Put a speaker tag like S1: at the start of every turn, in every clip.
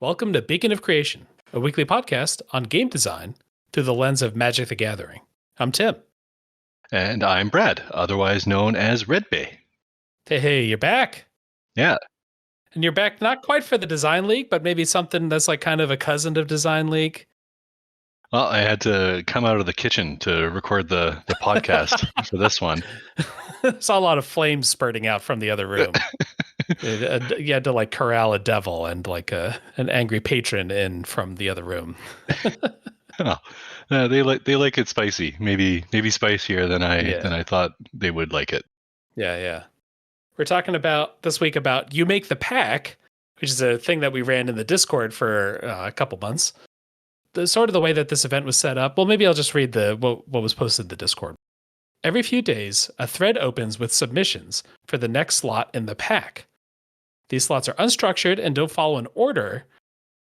S1: Welcome to Beacon of Creation, a weekly podcast on game design through the lens of Magic the Gathering. I'm Tim.
S2: And I'm Brad, otherwise known as Red Bay.
S1: Hey, you're back.
S2: Yeah.
S1: And you're back not quite for the Design League, but maybe something that's like kind of a cousin of Design League.
S2: Well, I had to come out of the kitchen to record the podcast for this one.
S1: Saw a lot of flames spurting out from the other room. You had to like corral a devil and like an angry patron in from the other room.
S2: Oh, they like it spicy, maybe spicier than I thought they would like it.
S1: Yeah. We're talking about this week about You Make the Pack, which is a thing that we ran in the Discord for a couple months. The sort of the way that this event was set up. Well, maybe I'll just read what was posted in the Discord. Every few days, a thread opens with submissions for the next slot in the pack. These slots are unstructured and don't follow an order,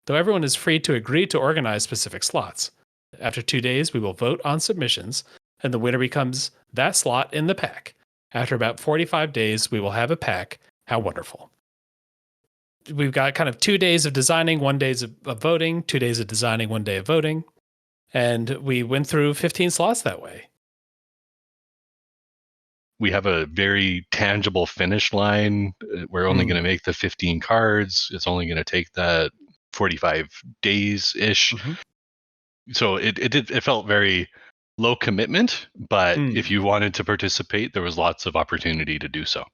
S1: though everyone is free to agree to organize specific slots. After 2 days, we will vote on submissions, and the winner becomes that slot in the pack. After about 45 days, we will have a pack. How wonderful. We've got kind of 2 days of designing, 1 day of voting, 2 days of designing, 1 day of voting. And we went through 15 slots that way.
S2: We have a very tangible finish line. We're only going to make the 15 cards. It's only going to take that 45 days-ish. Mm-hmm. So it felt very low commitment, but if you wanted to participate, there was lots of opportunity to do so.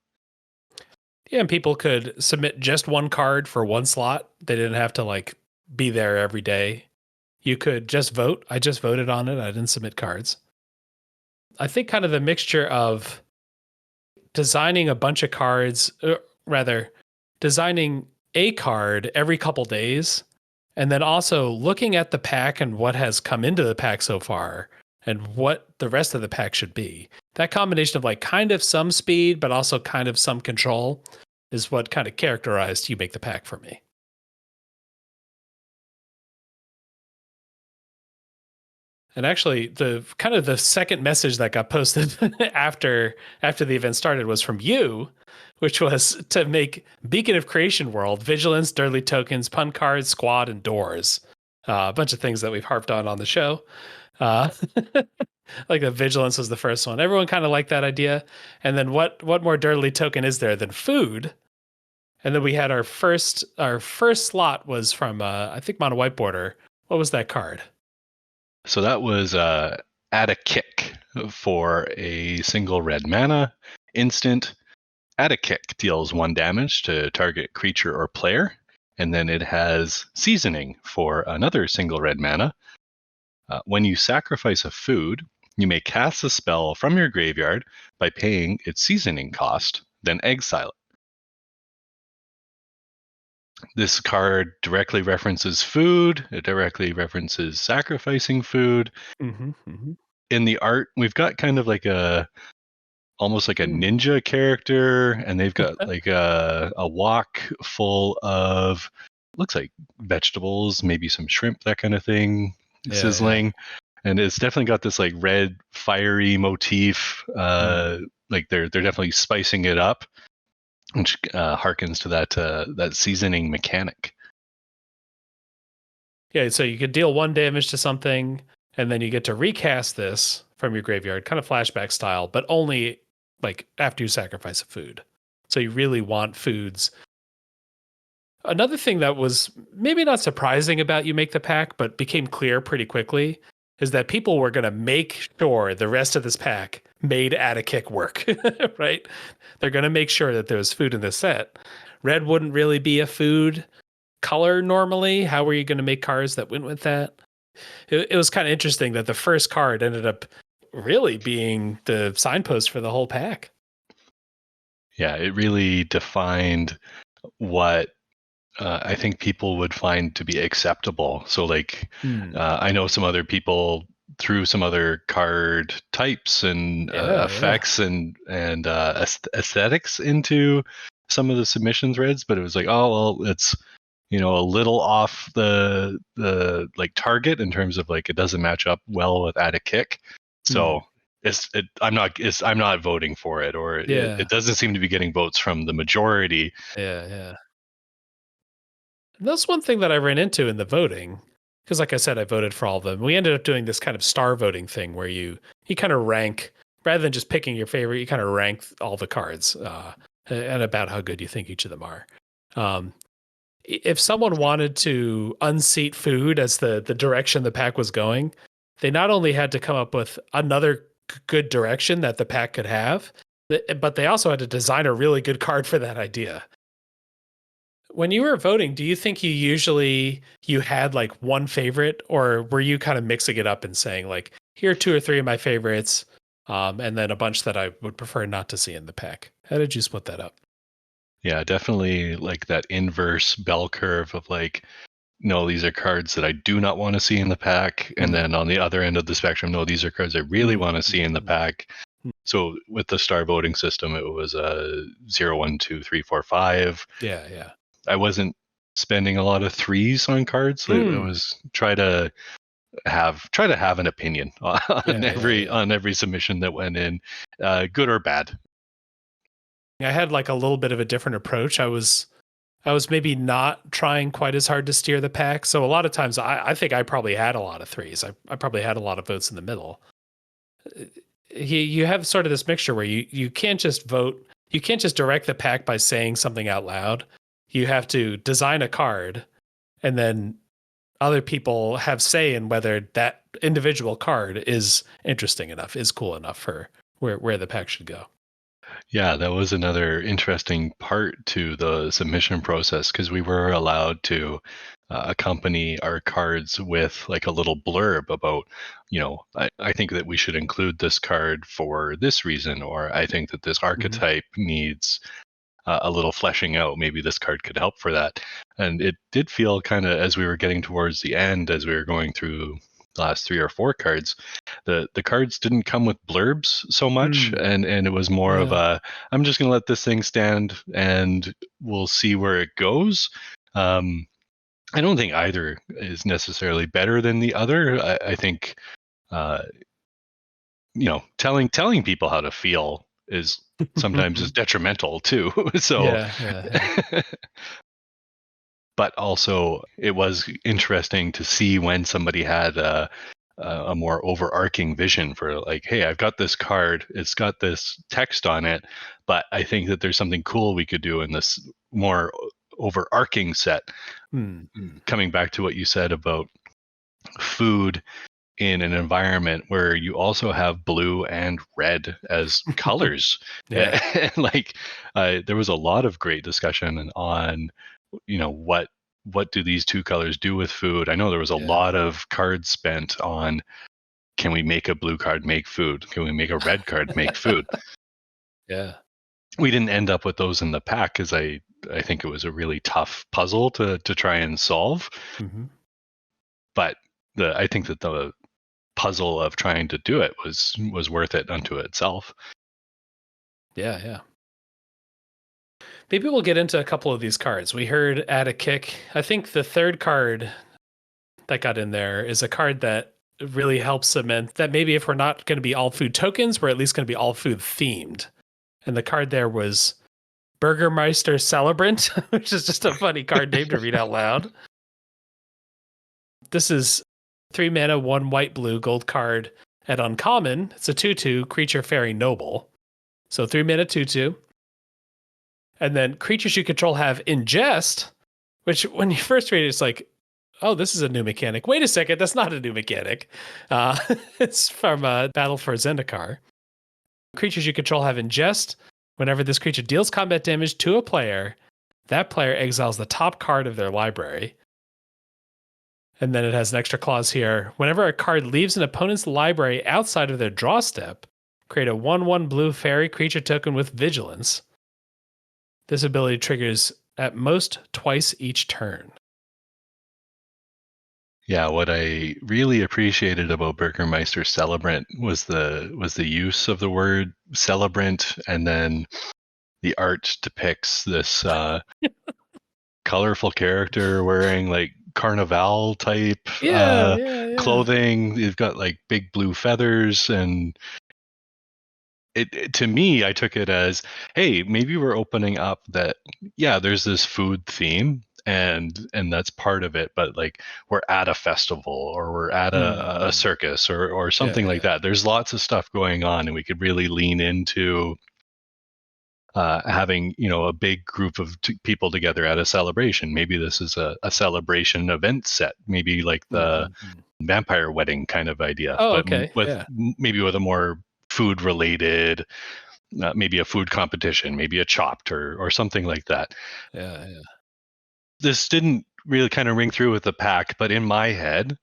S1: Yeah, and people could submit just one card for one slot. They didn't have to like be there every day. You could just vote. I just voted on it. I didn't submit cards. I think kind of the mixture of designing a bunch of cards, rather designing a card every couple days, and then also looking at the pack and what has come into the pack so far and what the rest of the pack should be. That combination of like kind of some speed, but also kind of some control is what kind of characterized You Make the Pack for me. And actually, the kind of the second message that got posted after the event started was from you, which was to make Beacon of Creation World, Vigilance, Dirtly Tokens, Pun Cards, Squad, and Doors. A bunch of things that we've harped on the show. Like the Vigilance was the first one. Everyone kind of liked that idea. And then what more Dirtly Token is there than food? And then we had our first slot was from I think Mono Whiteboarder. What was that card?
S2: So that was Add a Kick for a single red mana instant. Add a Kick deals 1 damage to target creature or player, and then it has Seasoning for another single red mana. When you sacrifice a food, you may cast a spell from your graveyard by paying its seasoning cost, then exile it. This card directly references food. It directly references sacrificing food.
S1: Mm-hmm.
S2: In the art, we've got kind of like almost like a ninja character, and they've got like a wok full of, looks like vegetables, maybe some shrimp, that kind of thing, sizzling. Yeah. And it's definitely got this like red fiery motif. Like they're definitely spicing it up, which harkens to that seasoning mechanic.
S1: Yeah, so you could deal 1 damage to something, and then you get to recast this from your graveyard, kind of flashback style, but only like after you sacrifice a food. So you really want foods. Another thing that was maybe not surprising about You Make the Pack, but became clear pretty quickly, is that people were going to make sure the rest of this pack made Add a Kick work, right? They're going to make sure that there's food in the set. Red wouldn't really be a food color normally. How were you going to make cards that went with that? It was kind of interesting that the first card ended up really being the signpost for the whole pack.
S2: Yeah, it really defined what I think people would find to be acceptable. So like, I know some other people threw some other card types and effects and aesthetics into some of the submission threads, but it was like, oh, well, it's, a little off the like target in terms of like, it doesn't match up well with Add a Kick. So I'm not voting for it, or it doesn't seem to be getting votes from the majority.
S1: Yeah. And that's one thing that I ran into in the voting, because like I said, I voted for all of them. We ended up doing this kind of star voting thing where you kind of rank, rather than just picking your favorite, you kind of rank all the cards and about how good you think each of them are. If someone wanted to unseat food as the direction the pack was going, they not only had to come up with another good direction that the pack could have, but they also had to design a really good card for that idea. When you were voting, do you think you had like one favorite, or were you kind of mixing it up and saying like, here are 2 or 3 of my favorites, and then a bunch that I would prefer not to see in the pack? How did you split that up?
S2: Yeah, definitely like that inverse bell curve of like, no, these are cards that I do not want to see in the pack. And then on the other end of the spectrum, no, these are cards I really want to see in the pack. So with the star voting system, it was a 0, 1, 2, 3, 4, 5.
S1: Yeah.
S2: I wasn't spending a lot of 3s on cards. I was try to have an opinion on every submission that went in, good or bad.
S1: I had like a little bit of a different approach. I was maybe not trying quite as hard to steer the pack. So a lot of times I think I probably had a lot of 3s. I probably had a lot of votes in the middle. You have sort of this mixture where you can't just vote. You can't just direct the pack by saying something out loud. You have to design a card, and then other people have say in whether that individual card is interesting enough, is cool enough for where the pack should go.
S2: Yeah, that was another interesting part to the submission process, because we were allowed to accompany our cards with like a little blurb about, I think that we should include this card for this reason, or I think that this archetype needs a little fleshing out. Maybe this card could help for that. And it did feel kind of, as we were getting towards the end, as we were going through the last 3 or 4 cards, the cards didn't come with blurbs so much, and it was more of a, I'm just going to let this thing stand and we'll see where it goes. I don't think either is necessarily better than the other. I think telling people how to feel is sometimes is detrimental too. So
S1: yeah.
S2: But also it was interesting to see when somebody had a more overarching vision for like, hey, I've got this card, it's got this text on it, but I think that there's something cool we could do in this more overarching set. Coming back to what you said about food in an environment where you also have blue and red as colors. Like there was a lot of great discussion on, what do these 2 colors do with food? I know there was a lot of cards spent on, can we make a blue card make food? Can we make a red card make food?
S1: Yeah.
S2: We didn't end up with those in the pack because I think it was a really tough puzzle to try and solve. But I think that the puzzle of trying to do it was worth it unto itself.
S1: Yeah. Maybe we'll get into a couple of these cards. We heard Add a Kick. I think the third card that got in there is a card that really helps cement that maybe if we're not going to be all food tokens, we're at least going to be all food themed. And the card there was Burgermeister Celebrant, which is just a funny card name to read out loud. This is 3 mana, 1 white, blue, gold card at uncommon. It's a 2/2 creature fairy noble. So 3 mana, 2/2. And then creatures you control have ingest, which when you first read it, it's like, oh, this is a new mechanic. Wait a second, that's not a new mechanic. It's from Battle for Zendikar. Creatures you control have ingest. Whenever this creature deals combat damage to a player, that player exiles the top card of their library. And then it has an extra clause here. Whenever a card leaves an opponent's library outside of their draw step, create a 1/1 blue fairy creature token with vigilance. This ability triggers at most twice each turn.
S2: Yeah, what I really appreciated about Burgermeister Celebrant was the use of the word celebrant, and then the art depicts this colorful character wearing like carnival type clothing. You've got like big blue feathers, and it to me, I took it as, hey, maybe we're opening up that, there's this food theme, and that's part of it, but like we're at a festival or we're at a circus or something like that. There's lots of stuff going on, and we could really lean into having a big group of people together at a celebration. Maybe this is a celebration event set, maybe like the vampire wedding kind of idea, but maybe with a more food related, maybe a food competition, maybe a chopped or something like that. This didn't really kind of ring through with the pack, but in my head,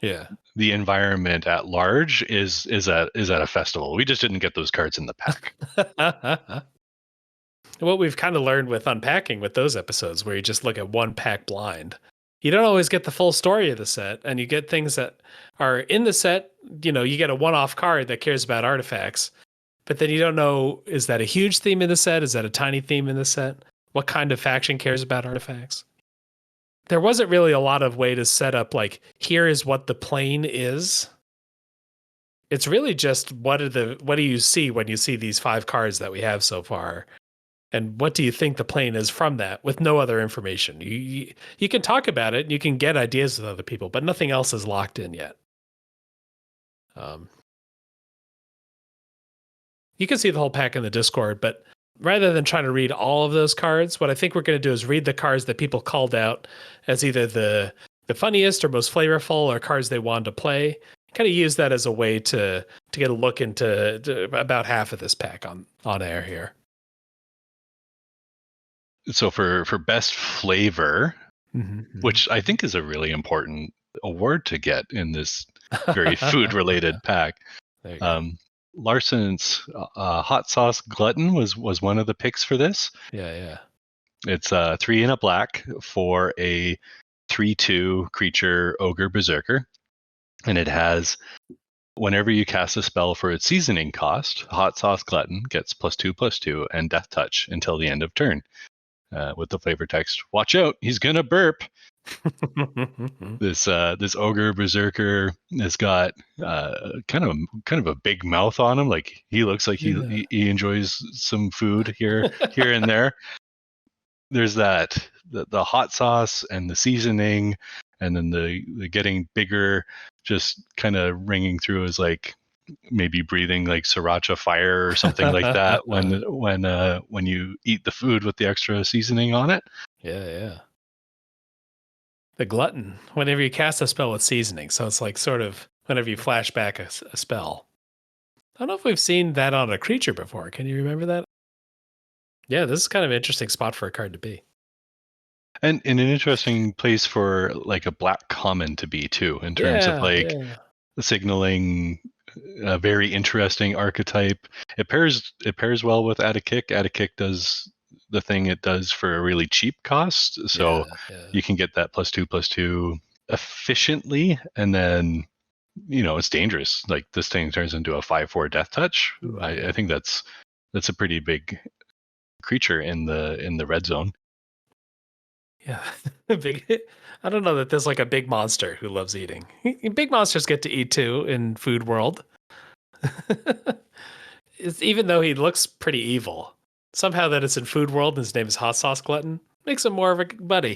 S2: the environment at large is at a festival. We just didn't get those cards in the pack.
S1: What we've kind of learned with unpacking with those episodes where you just look at one pack blind, you don't always get the full story of the set, and you get things that are in the set. You get a one-off card that cares about artifacts, but then you don't know, is that a huge theme in the set? Is that a tiny theme in the set? What kind of faction cares about artifacts? There wasn't really a lot of way to set up, like, here is what the plane is. It's really just what do you see when you see these 5 cards that we have so far? And what do you think the plane is from that, with no other information? You can talk about it, and you can get ideas with other people, but nothing else is locked in yet. You can see the whole pack in the Discord, but rather than trying to read all of those cards, what I think we're going to do is read the cards that people called out as either the funniest or most flavorful, or cards they wanted to play. Kind of use that as a way to get a look into about half of this pack on air here.
S2: So for best flavor, which I think is a really important award to get in this very food related pack, Larsen's hot sauce glutton was one of the picks for this. It's 3 and a black for a 3/2 creature ogre berserker, and it has, whenever you cast a spell for its seasoning cost, hot sauce glutton gets +2/+2 and death touch until the end of turn. With the flavor text, watch out, he's gonna burp. This ogre berserker has got kind of a big mouth on him. Like, he looks like he enjoys some food here and there. There's that the hot sauce and the seasoning, and then the getting bigger, just kind of ringing through as like maybe breathing like sriracha fire or something like that when you eat the food with the extra seasoning on it.
S1: The glutton, whenever you cast a spell with seasoning, so it's like sort of whenever you flash back a spell. I don't know if we've seen that on a creature before. Can you remember that? Yeah, this is kind of an interesting spot for a card to be.
S2: And in an interesting place for like a black common to be too, in terms of like signaling a very interesting archetype. It pairs well with Add a Kick. Add a Kick does the thing it does for a really cheap cost, so you can get that +2/+2 efficiently, and then it's dangerous. Like, this thing turns into a 5/4 death touch. I think that's a pretty big creature in the red zone.
S1: Big. I don't know that there's like a big monster who loves eating. Big monsters get to eat too in food world. Even though he looks pretty evil, somehow that it's in food world and his name is Hot Sauce Glutton makes him more of a buddy.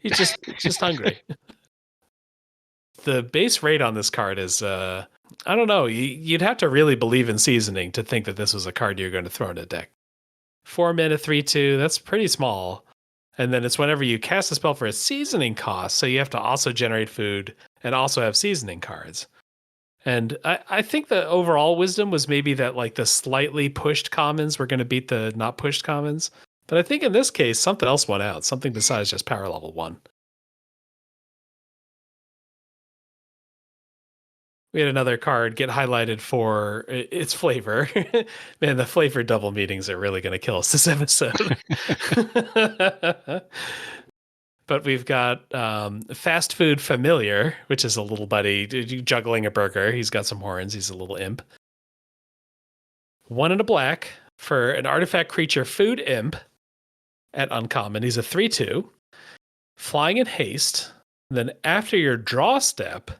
S1: He's just hungry. The base rate on this card is I don't know. You'd have to really believe in seasoning to think that this was a card you're going to throw in a deck. 4 mana 3/2. That's pretty small. And then it's whenever you cast a spell for a seasoning cost, so you have to also generate food and also have seasoning cards. And I think the overall wisdom was maybe that like the slightly pushed commons were going to beat the not pushed commons. But I think in this case, something else went out, something besides just power level 1. We had another card get highlighted for its flavor. Man, the flavor double meetings are really going to kill us this episode. But we've got Fast Food Familiar, which is a little buddy juggling a burger. He's got some horns. He's a little imp. 1 and a black for an artifact creature food imp at uncommon. He's a 3/2. Flying in haste. Then after your draw step,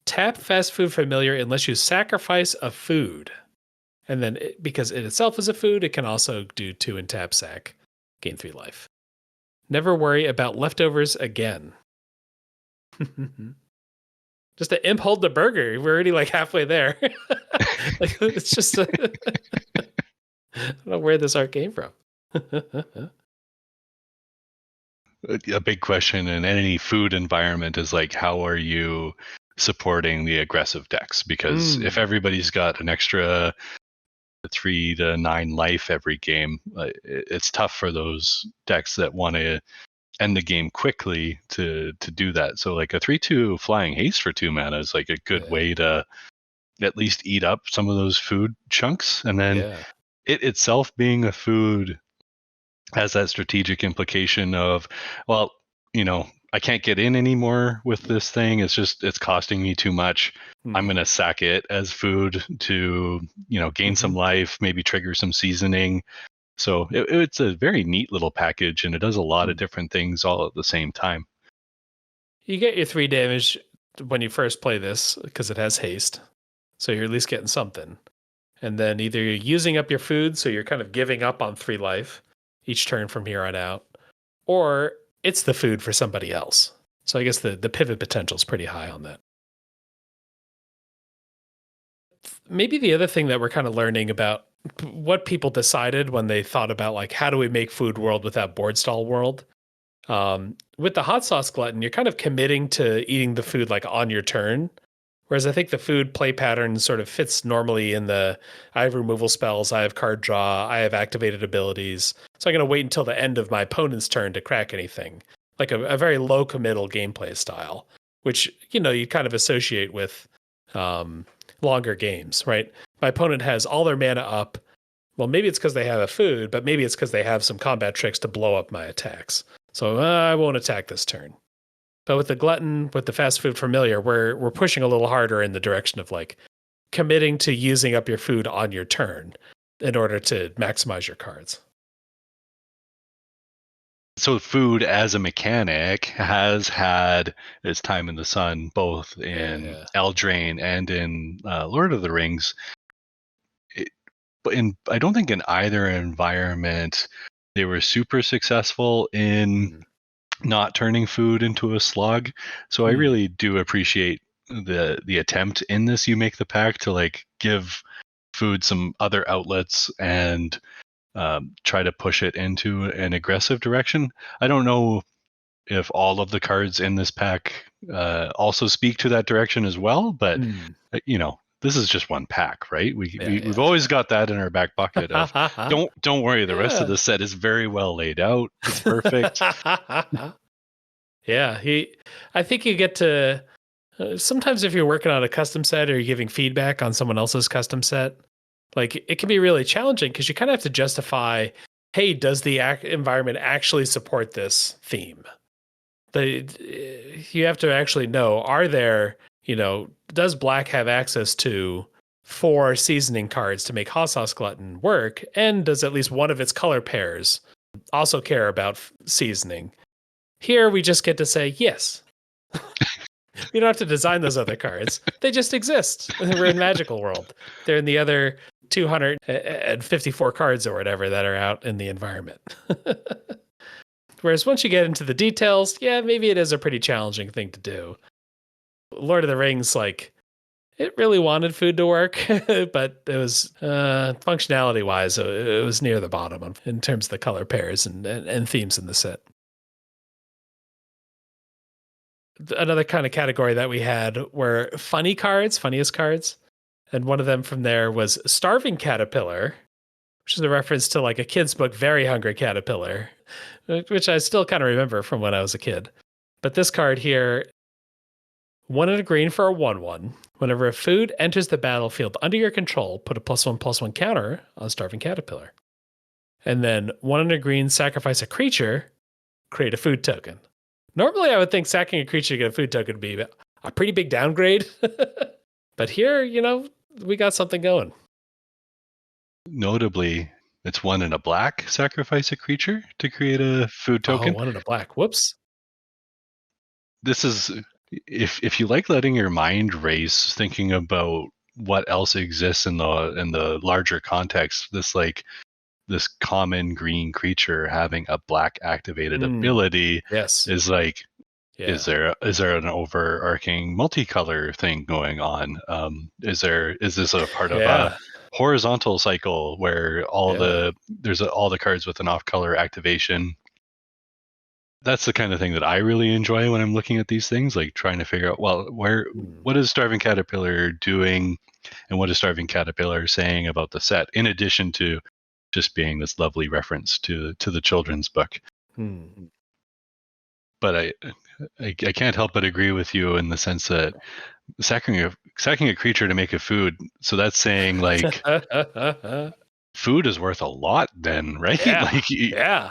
S1: tap Fast Food Familiar unless you sacrifice a food. And then because it itself is a food, it can also do 2 and tap sack. Gain 3 life. Never worry about leftovers again. Just to imp hold the burger. We're already like halfway there. Like it's just I don't know where this art came from.
S2: A big question in any food environment is like, how are you supporting the aggressive decks? Because if everybody's got an extra 3 to 9 life every game, it's tough for those decks that want to end the game quickly to do that. So like a 3/2 flying haste for 2 mana is like a good way to at least eat up some of those food chunks. And then it itself being a food has that strategic implication of, well, I can't get in anymore with this thing. It's costing me too much. I'm going to sack it as food to, gain some life, maybe trigger some seasoning. So it's a very neat little package, and it does a lot of different things all at the same time.
S1: You get your 3 damage when you first play this because it has haste. So you're at least getting something. And then either you're using up your food, so you're kind of giving up on 3 life each turn from here on out, or it's the food for somebody else. So I guess the pivot potential is pretty high on that. Maybe the other thing that we're kind of learning about what people decided when they thought about like, how do we make Food World without Board Stall World? With the Hot Sauce Glutton, you're kind of committing to eating the food like on your turn. Whereas I think the food play pattern sort of fits normally in the, I have removal spells, I have card draw, I have activated abilities. So I'm going to wait until the end of my opponent's turn to crack anything. Like a very low committal gameplay style, which, you kind of associate with longer games, right? My opponent has all their mana up. Well, maybe it's because they have a food, but maybe it's because they have some combat tricks to blow up my attacks. So I won't attack this turn. But with the Glutton, with the Fast Food Familiar, we're pushing a little harder in the direction of like committing to using up your food on your turn in order to maximize your cards.
S2: So food as a mechanic has had its time in the sun, both in Eldraine and in Lord of the Rings. But I don't think in either environment they were super successful in not turning food into a slug. So I really do appreciate the attempt in this You Make the Pack to like give food some other outlets and try to push it into an aggressive direction. I don't know if all of the cards in this pack also speak to that direction as well, but this is just one pack, right? We've always got that in our back pocket of don't worry, the rest of the set is very well laid out. It's perfect.
S1: I think you get to sometimes if you're working on a custom set or you're giving feedback on someone else's custom set, like it can be really challenging because you kind of have to justify, hey, does the environment actually support this theme? You have to actually know, are there, does Black have access to 4 seasoning cards to make Hot Sauce Glutton work? And does at least one of its color pairs also care about seasoning? Here we just get to say yes. We don't have to design those other cards. They just exist. We're in Magical World. They're in the other 254 cards or whatever that are out in the environment. Whereas once you get into the details, maybe it is a pretty challenging thing to do. Lord of the Rings, like, it really wanted food to work, but it was functionality-wise, it was near the bottom in terms of the color pairs and themes in the set. Another kind of category that we had were funniest cards. And one of them from there was Starving Caterpillar, which is a reference to like a kid's book, Very Hungry Caterpillar, which I still kind of remember from when I was a kid. But this card here, 1 and a green for a 1/1. Whenever a food enters the battlefield under your control, put a +1/+1 counter on Starving Caterpillar. And then 1 and a green, sacrifice a creature, create a food token. Normally, I would think sacking a creature to get a food token would be a pretty big downgrade. But here, we got something going.
S2: Notably, it's 1 and a black, sacrifice a creature to create a food token.
S1: 1 and a black. Whoops.
S2: This is, if you like letting your mind race, thinking about what else exists in the larger context, this like this common green creature having a black activated
S1: Mm.
S2: ability
S1: Yes.
S2: is like,
S1: Yeah.
S2: is there an overarching multicolor thing going on? Is this a part of a
S1: Yeah.
S2: horizontal cycle where all
S1: Yeah.
S2: the cards with an off-color activation? That's the kind of thing that I really enjoy when I'm looking at these things, like trying to figure out, well,
S1: Mm.
S2: what is Starving Caterpillar doing, and what is Starving Caterpillar saying about the set, in addition to just being this lovely reference to the children's book.
S1: Mm.
S2: But I can't help but agree with you in the sense that sacking a creature to make a food, so that's saying like food is worth a lot then, right?
S1: Yeah.
S2: Like
S1: Yeah.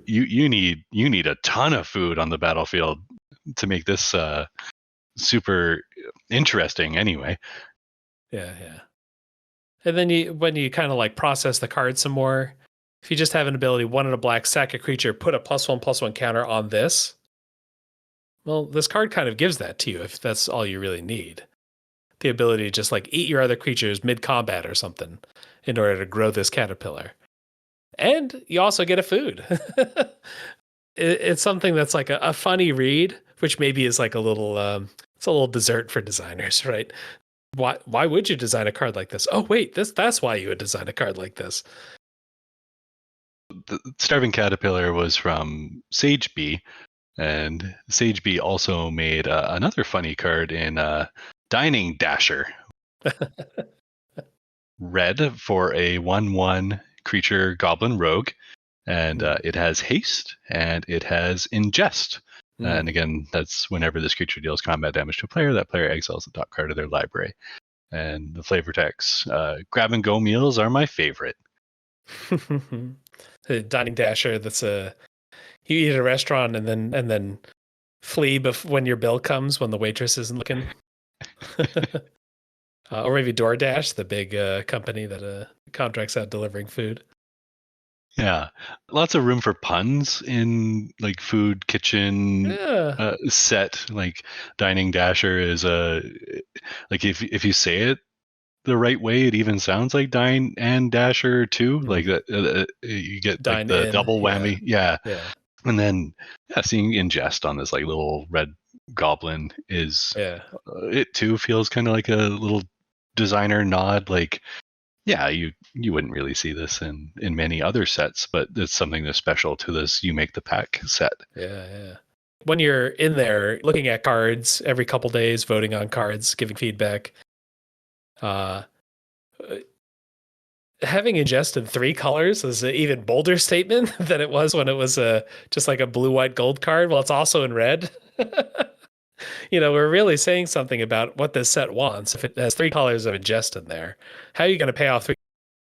S2: you need a ton of food on the battlefield to make this super interesting anyway.
S1: Yeah. Yeah. And then when you kind of like process the card some more, if you just have an ability, 1 in a black, sack a creature, put a +1/+1 counter on this. Well, this card kind of gives that to you if that's all you really need. The ability to just like eat your other creatures mid combat or something in order to grow this caterpillar. And you also get a food. It's something that's like a funny read, which maybe is like a little, it's a little dessert for designers, right? Why would you design a card like this? Oh, wait, that's why you would design a card like this.
S2: The Starving Caterpillar was from Sage Bee, and Sage Bee also made another funny card in Dining Dasher. Red for a 1/1 creature goblin rogue, and it has haste and it has ingest. And again, that's whenever this creature deals combat damage to a player, that player exiles the top card of their library. And the flavor text, grab and go meals are my favorite.
S1: The Dining Dasher, that's you eat at a restaurant and then flee when your bill comes when the waitress isn't looking. Or maybe DoorDash, the big company that contracts out delivering food.
S2: Yeah, lots of room for puns in like food kitchen
S1: Yeah.
S2: set. Like Dining Dasher is like if you say it the right way, it even sounds like Dine and Dasher too. Like that, you get like
S1: Dine
S2: the
S1: in.
S2: double whammy. Yeah.
S1: Yeah.
S2: And then seeing ingest on this like little red goblin is
S1: Yeah.
S2: it too feels kind of like a little designer nod. Like, yeah, you wouldn't really see this in many other sets, but it's something that's special to this You Make the Pack set.
S1: Yeah, yeah. When you're in there looking at cards every couple days, voting on cards, giving feedback, having ingested 3 colors is an even bolder statement than it was when it was just like a blue, white, gold card. Well, it's also in red. We're really saying something about what this set wants. If it has 3 colors of ingest in there, how are you going to pay off 3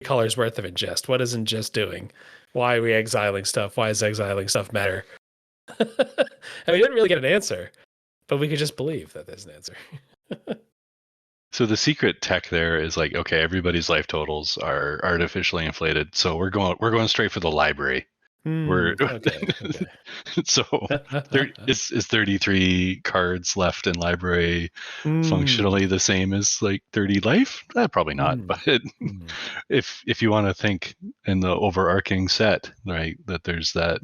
S1: colors worth of ingest? What is ingest doing? Why are we exiling stuff? Why does exiling stuff matter? And we didn't really get an answer, but we could just believe that there's an answer.
S2: So the secret tech there is like, okay, everybody's life totals are artificially inflated, so we're going straight for the library. We're
S1: okay.
S2: So is 33 cards left in library functionally the same as like 30 life? Probably not. But if you want to think in the overarching set, right, that there's that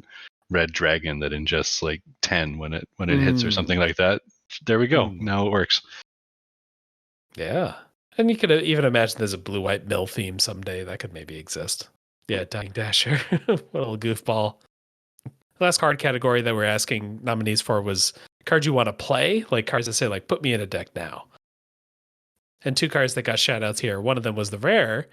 S2: red dragon that ingests like 10 when it hits or something like that, there we go. Now it works.
S1: Yeah. And you could even imagine there's a blue-white mill theme someday that could maybe exist. Yeah, Dying Dasher. What a little goofball. The last card category that we're asking nominees for was cards you want to play, like cards that say, like, put me in a deck now. And 2 cards that got shout-outs here. One of them was the rare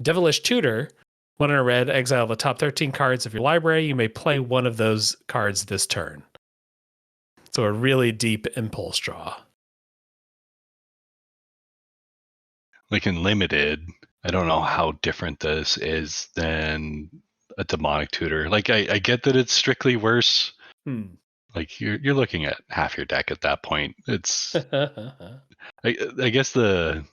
S1: Devilish Tutor. 1 in a red, exile the top 13 cards of your library. You may play one of those cards this turn. So a really deep impulse draw.
S2: Like in limited, I don't know how different this is than a Demonic Tutor. Like I get that it's strictly worse. Like you're looking at half your deck at that point. It's I guess the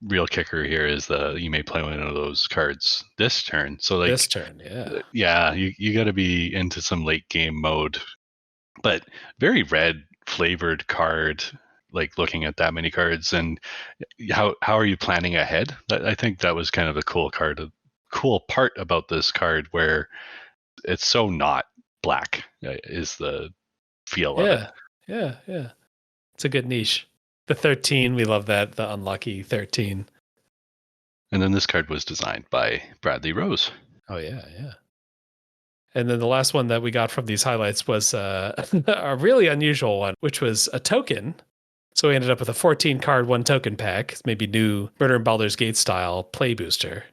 S2: real kicker here is you may play one of those cards this turn. So like
S1: this turn,
S2: yeah, you got to be into some late game mode. But very red flavored card. Like looking at that many cards, and how are you planning ahead? I think that was kind of a cool card cool part about this card where it's so not black is the feel of it.
S1: Yeah. It's a good niche. The 13, we love that. The unlucky 13.
S2: And then this card was designed by Bradley Rose.
S1: Oh yeah. And then the last one that we got from these highlights was a really unusual one, which was a token. So we ended up with a 14 card, 1 token pack, maybe new Murder in Baldur's Gate style play booster.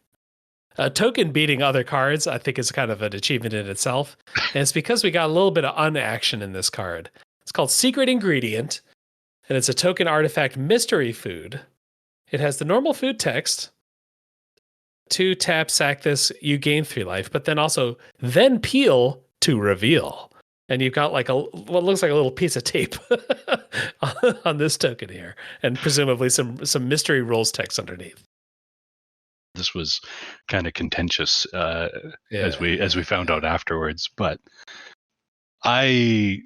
S1: A token beating other cards, I think, is kind of an achievement in itself. And it's because we got a little bit of unaction in this card. It's called Secret Ingredient, and it's a token artifact mystery food. It has the normal food text. 2 tap, sack this, you gain 3 life, but then also then peel to reveal. And you've got like what looks like a little piece of tape on this token here, and presumably some mystery rules text underneath.
S2: This was kind of contentious as we found out afterwards, but I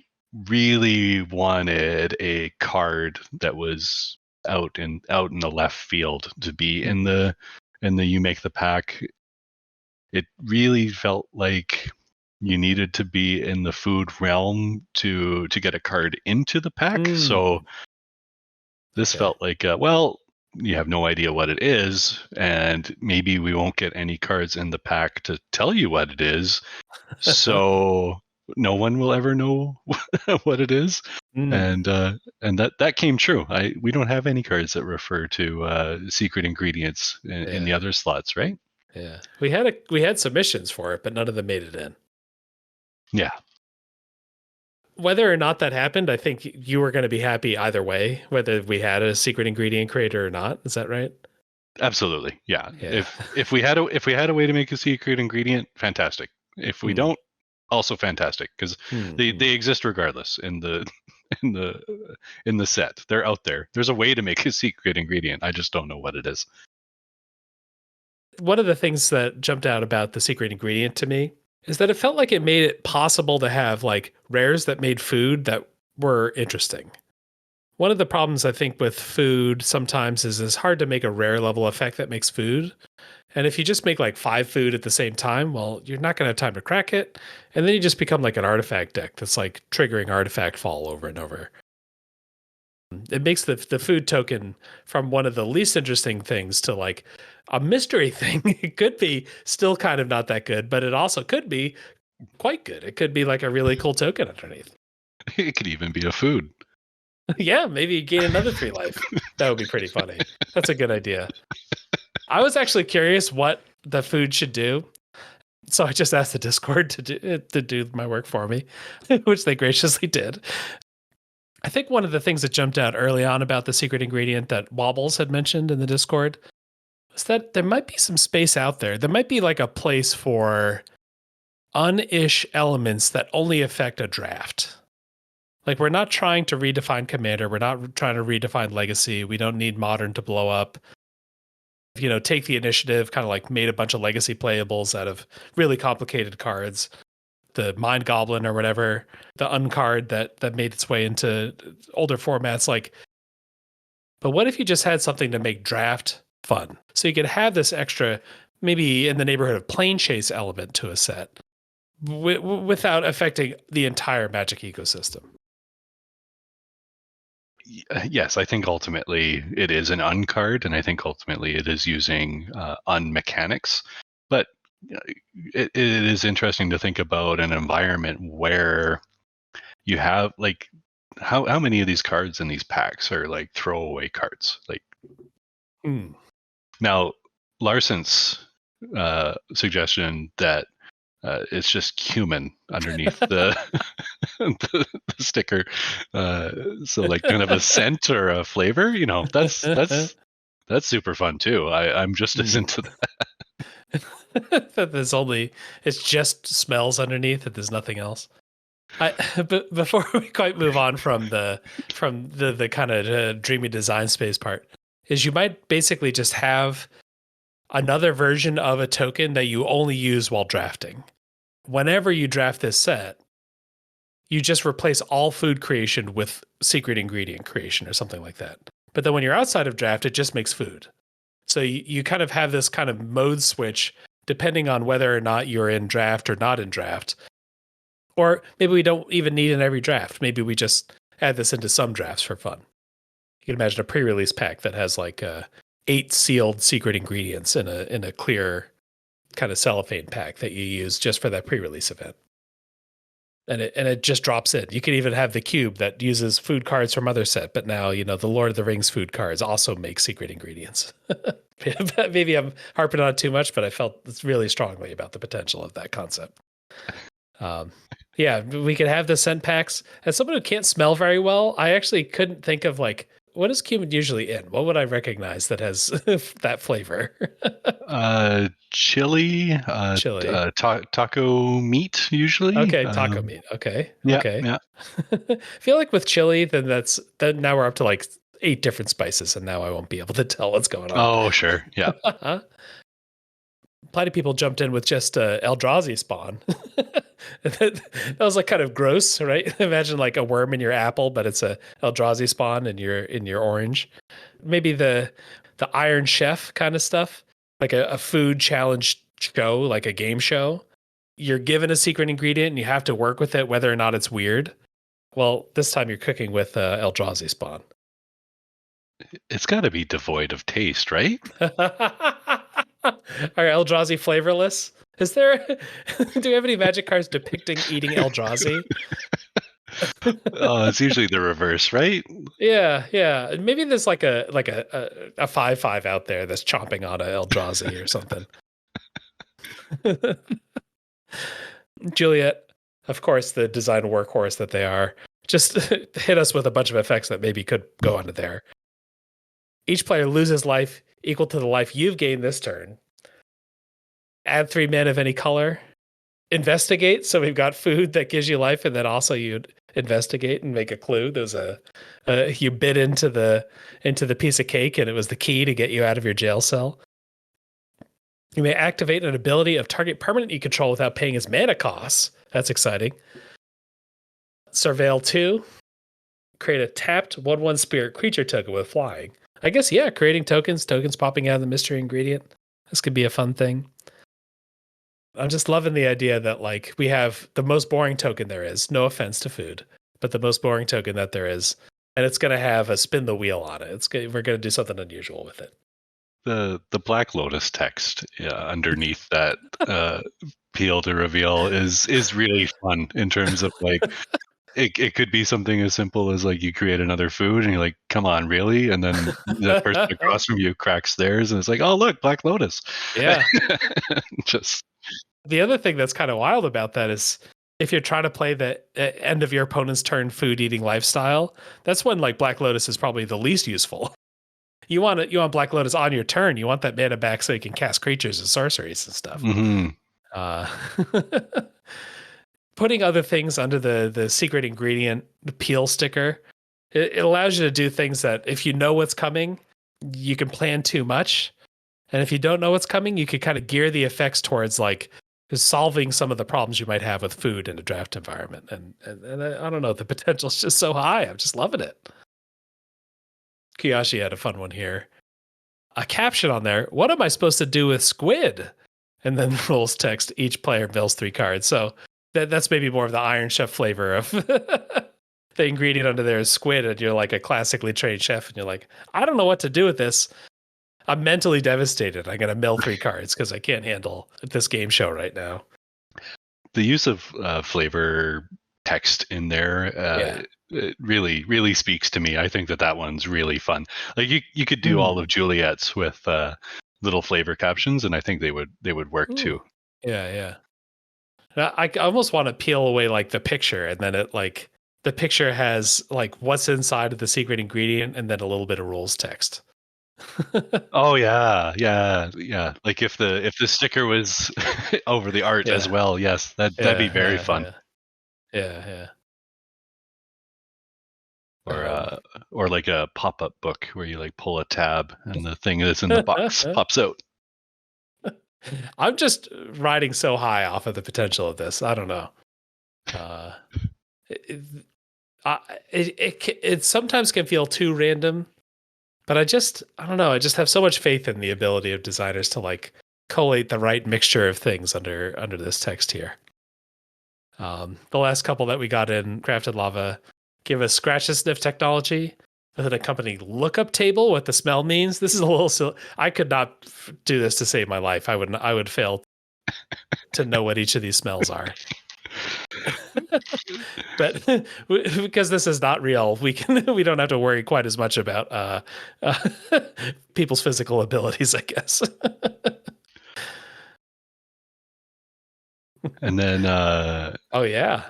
S2: really wanted a card that was out in the left field to be in the you make the pack. It really felt like you needed to be in the food realm to get a card into the pack. So this felt like you have no idea what it is, and maybe we won't get any cards in the pack to tell you what it is. So no one will ever know what it is. And that came true. We don't have any cards that refer to secret ingredients in the other slots, right?
S1: Yeah. We had submissions for it, but none of them made it in.
S2: Yeah.
S1: Whether or not that happened, I think you were going to be happy either way, whether we had a secret ingredient creator or not. Is that right?
S2: Absolutely. Yeah. If we had a way to make a secret ingredient, fantastic. If we don't, also fantastic, because they exist regardless in the set. They're out there. There's a way to make a secret ingredient. I just don't know what it is.
S1: One of the things that jumped out about the secret ingredient to me is that it felt like it made it possible to have like rares that made food that were interesting. One of the problems I think with food sometimes is it's hard to make a rare level effect that makes food. And if you just make like 5 food at the same time, well, you're not going to have time to crack it. And then you just become like an artifact deck that's like triggering artifact fall over and over. It makes the food token from one of the least interesting things to like a mystery thing. It could be still kind of not that good, but it also could be quite good. It could be like a really cool token underneath.
S2: It could even be a food.
S1: Yeah, maybe you gain another 3 life. That would be pretty funny. That's a good idea. I was actually curious what the food should do. So I just asked the Discord to do my work for me, which they graciously did. I think one of the things that jumped out early on about the secret ingredient that Wobbles had mentioned in the Discord was that there might be some space out there. There might be like a place for un-ish elements that only affect a draft. Like, we're not trying to redefine Commander. We're not trying to redefine Legacy. We don't need Modern to blow up. Take the initiative, kind of like made a bunch of Legacy playables out of really complicated cards. The Mind Goblin or whatever, the uncard that made its way into older formats. But what if you just had something to make draft fun? So you could have this extra, maybe in the neighborhood of plane chase element to a set without affecting the entire Magic ecosystem.
S2: Yes, I think ultimately it is an uncard, and I think ultimately it is using unmechanics. But it is interesting to think about an environment where you have like how many of these cards in these packs are like throwaway cards. Now Larson's suggestion that it's just cumin underneath the sticker, so like kind of a scent or a flavor, that's super fun too. I'm just as into that.
S1: That it's just smells underneath it. There's nothing else. But before we quite move on from the kind of dreamy design space part, is you might basically just have another version of a token that you only use while drafting. Whenever you draft this set, you just replace all food creation with secret ingredient creation or something like that. But then when you're outside of draft, it just makes food. So you kind of have this kind of mode switch depending on whether or not you're in draft or not in draft. Or maybe we don't even need in every draft. Maybe we just add this into some drafts for fun. You can imagine a pre-release pack that has like 8 sealed secret ingredients in a clear kind of cellophane pack that you use just for that pre-release event. And it just drops in. You can even have the cube that uses food cards from other set, but now, the Lord of the Rings food cards also make secret ingredients. Maybe I'm harping on it too much, but I felt really strongly about the potential of that concept. Yeah, we could have the scent packs. As someone who can't smell very well, I actually couldn't think of like, what is cumin usually in? What would I recognize that has that flavor?
S2: Chili,
S1: Chili.
S2: taco meat usually.
S1: Okay, taco meat. Okay.
S2: Yeah,
S1: Okay.
S2: yeah.
S1: I feel like with chili, then now we're up to like 8 different spices, and now I won't be able to tell what's going on.
S2: Oh, sure. Yeah.
S1: Plenty of people jumped in with just Eldrazi spawn. that was like kind of gross, right? Imagine like a worm in your apple, but it's a Eldrazi spawn in your orange. Maybe the Iron Chef kind of stuff, like a food challenge show, like a game show. You're given a secret ingredient and you have to work with it, whether or not it's weird. Well, this time you're cooking with Eldrazi spawn.
S2: It's got to be devoid of taste, right?
S1: Are Eldrazi flavorless? Is there? Do we have any magic cards depicting eating Eldrazi?
S2: It's usually the reverse, right?
S1: Yeah, yeah. Maybe there's like a 5/5 out there that's chomping on a Eldrazi or something. Juliet, of course, the design workhorse that they are, just hit us with a bunch of effects that maybe could go under there. Each player loses life equal to the life you've gained this turn. Add 3 men of any color. Investigate. So we've got food that gives you life, and then also you investigate and make a clue. There's you bit into the piece of cake, and it was the key to get you out of your jail cell. You may activate an ability of target permanent you control without paying its mana costs. That's exciting. Surveil 2. Create a tapped 1/1 spirit creature token with flying. I guess, yeah, creating tokens popping out of the mystery ingredient. This could be a fun thing. I'm just loving the idea that like we have the most boring token there is, no offense to food, but the most boring token that there is, and it's going to have a spin the wheel on it. We're going to do something unusual with it.
S2: The Black Lotus text underneath that peel to reveal is really fun in terms of like it could be something as simple as like you create another food and you're like, come on, really? And then the person across from you cracks theirs and it's like, oh look, Black Lotus.
S1: Yeah.
S2: Just
S1: the other thing that's kind of wild about that is if you're trying to play the end of your opponent's turn food eating lifestyle, that's when like Black Lotus is probably the least useful. You want Black Lotus on your turn. You want that mana back so you can cast creatures and sorceries and stuff.
S2: Mm-hmm.
S1: Putting other things under the secret ingredient, the peel sticker, it allows you to do things that if you know what's coming, you can plan too much. And if you don't know what's coming, you could kind of gear the effects towards like solving some of the problems you might have with food in a draft environment. And I don't know, the potential's just so high. I'm just loving it. Kiyoshi had a fun one here. A caption on there, what am I supposed to do with squid? And then rules text, each player mills 3 cards. So that's maybe more of the Iron Chef flavor of the ingredient under there is squid, and you're like a classically trained chef, and you're like, I don't know what to do with this. I'm mentally devastated. I'm going to mill 3 cards because I can't handle this game show right now.
S2: The use of flavor text in there it really, really speaks to me. I think that one's really fun. Like you could do all of Juliet's with little flavor captions, and I think they would work too.
S1: Yeah. I almost want to peel away like the picture, and then it like the picture has like what's inside of the secret ingredient, and then a little bit of rules text.
S2: Oh yeah. Like if the sticker was over the art as well, yes, that'd be very fun.
S1: Yeah.
S2: Or like a pop-up book where you like pull a tab and the thing that's in the box pops out.
S1: I'm just riding so high off of the potential of this. I don't know. It sometimes can feel too random, but I don't know. I just have so much faith in the ability of designers to like collate the right mixture of things under this text here. The last couple that we got in Crafted Lava give us scratch and sniff technology with an accompanying lookup table. What the smell means. This is a little silly. I could not do this to save my life. I would fail to know what each of these smells are. But because this is not real, we don't have to worry quite as much about people's physical abilities, I guess.
S2: And then
S1: oh yeah,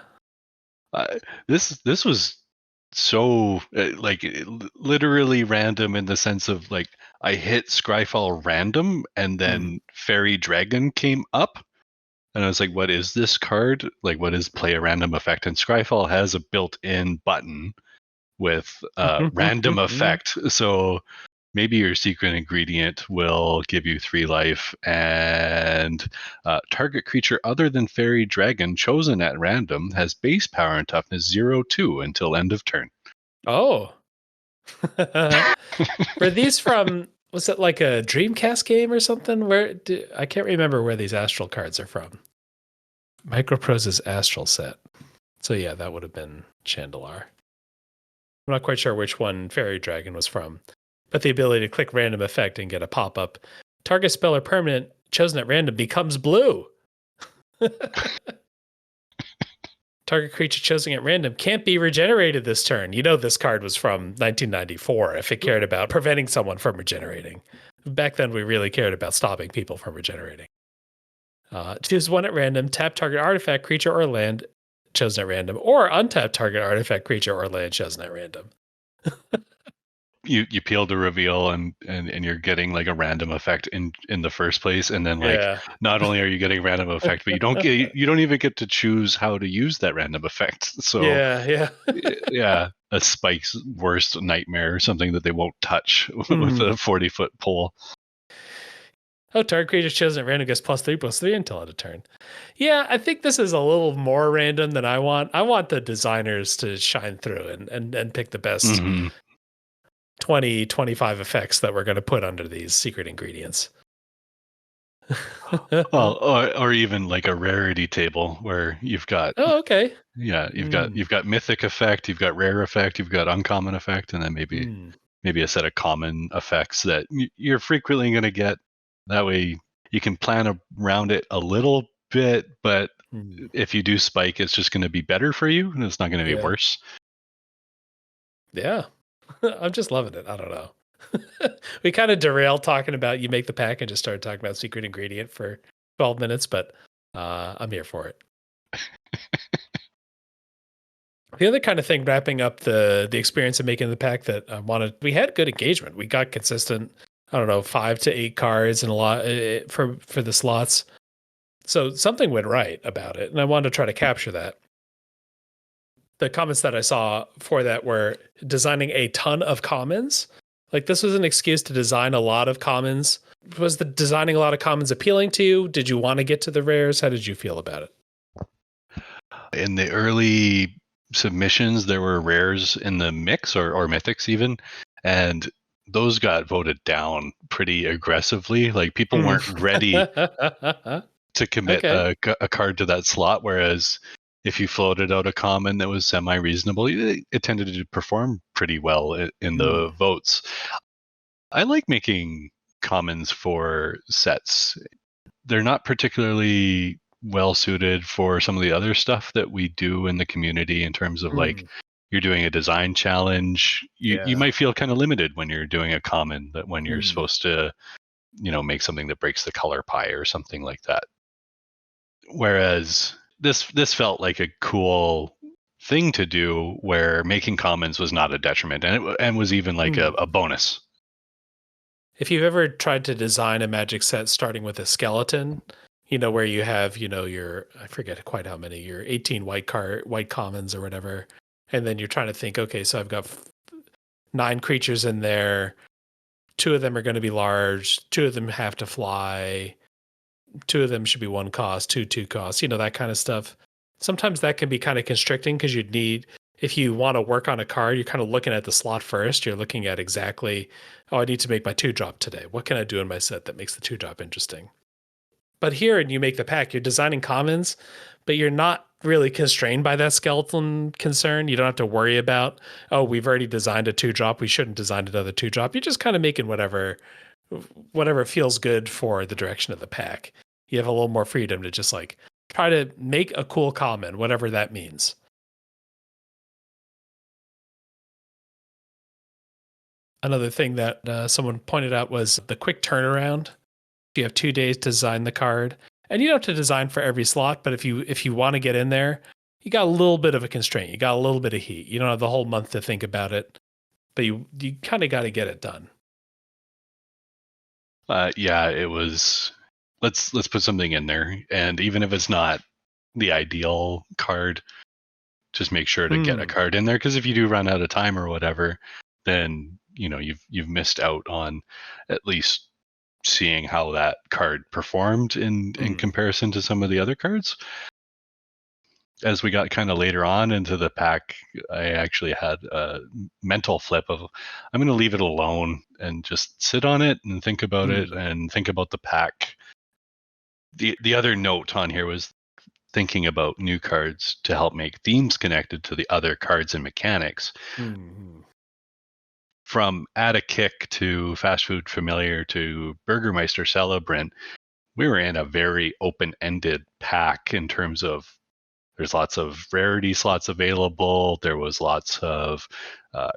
S2: this was so like literally random in the sense of like I hit Scryfall random and then Fairy Dragon came up and I was like, what is this card? Like, what is play a random effect? And Scryfall has a built-in button with random effect. So maybe your secret ingredient will give you 3 life, and target creature other than Fairy Dragon chosen at random has base power and toughness 0-2 until end of turn.
S1: Oh. Were these from, was it like a Dreamcast game or something? I can't remember where these Astral cards are from. Microprose's Astral set. So yeah, that would have been Chandelar. I'm not quite sure which one Fairy Dragon was from. But the ability to click random effect and get a pop-up. Target spell or permanent chosen at random becomes blue. Target creature chosen at random can't be regenerated this turn. You know this card was from 1994 if it cared about preventing someone from regenerating. Back then, we really cared about stopping people from regenerating. Choose one at random, tap target artifact, creature, or land chosen at random, or untap target artifact, creature, or land chosen at random.
S2: You peel the reveal and you're getting like a random effect in the first place, and then like not only are you getting random effect, but you don't even get to choose how to use that random effect. So yeah, a Spike's worst nightmare or something that they won't touch with a 40-foot pole.
S1: Oh, target creature chosen at random gets +3/+3 until end of turn. Yeah, I think this is a little more random than I want. I want the designers to shine through and pick the best 20, 25 effects that we're going to put under these secret ingredients.
S2: Well, or even like a rarity table where you've got you've got mythic effect, you've got rare effect, you've got uncommon effect, and then maybe a set of common effects that you're frequently going to get. That way you can plan around it a little bit, but if you do spike, it's just going to be better for you and it's not going to be worse.
S1: Yeah. I'm just loving it. I don't know. We kind of derailed talking about you make the pack and just started talking about secret ingredient for 12 minutes, but I'm here for it. The other kind of thing wrapping up the experience of making the pack that I wanted, we had good engagement. We got consistent, 5 to 8 cards and a lot for the slots. So something went right about it, and I wanted to try to capture that. The comments that I saw for that were designing a ton of commons. Like this was an excuse to design a lot of commons. Was the designing a lot of commons appealing to you? Did you want to get to the rares? How did you feel about it?
S2: In the early submissions, there were rares in the mix or mythics even, and those got voted down pretty aggressively. Like people weren't ready to commit a card to that slot, whereas if you floated out a common that was semi-reasonable, it tended to perform pretty well in the votes. I like making commons for sets. They're not particularly well suited for some of the other stuff that we do in the community in terms of like you're doing a design challenge. You might feel kind of limited when you're doing a common, that when you're supposed to, make something that breaks the color pie or something like that. Whereas this felt like a cool thing to do where making commons was not a detriment and was even like a bonus.
S1: If you've ever tried to design a Magic set starting with a skeleton, where you have, your, I forget quite how many, your 18 white commons or whatever. And then you're trying to think, okay, so I've got 9 creatures in there. 2 of them are going to be large. 2 of them have to fly. 2 of them should be 1 cost, 2 costs, that kind of stuff. Sometimes that can be kind of constricting because you'd need, if you want to work on a card, you're kind of looking at the slot first. You're looking at exactly, I need to make my 2-drop today. What can I do in my set that makes the 2-drop interesting? But here in You Make the Pack, you're designing commons, but you're not really constrained by that skeleton concern. You don't have to worry about, oh, we've already designed a 2-drop. We shouldn't design another 2-drop. You're just kind of making whatever feels good for the direction of the pack. You have a little more freedom to just like try to make a cool common, whatever that means. Another thing that someone pointed out was the quick turnaround. You have 2 days to design the card, and you don't have to design for every slot. But if you want to get in there, you got a little bit of a constraint. You got a little bit of heat. You don't have the whole month to think about it, but you kind of got to get it done.
S2: Yeah, it was. Let's put something in there, and even if it's not the ideal card, just make sure to get a card in there, because if you do run out of time or whatever, then you've missed out on at least seeing how that card performed in comparison to some of the other cards. As we got kind of later on into the pack, I actually had a mental flip of, I'm going to leave it alone and just sit on it and think about it and think about the pack. The other note on here was thinking about new cards to help make themes connected to the other cards and mechanics. From Add a Kick to Fast Food Familiar to Burgermeister Celebrant, we were in a very open-ended pack in terms of there's lots of rarity slots available. There was lots of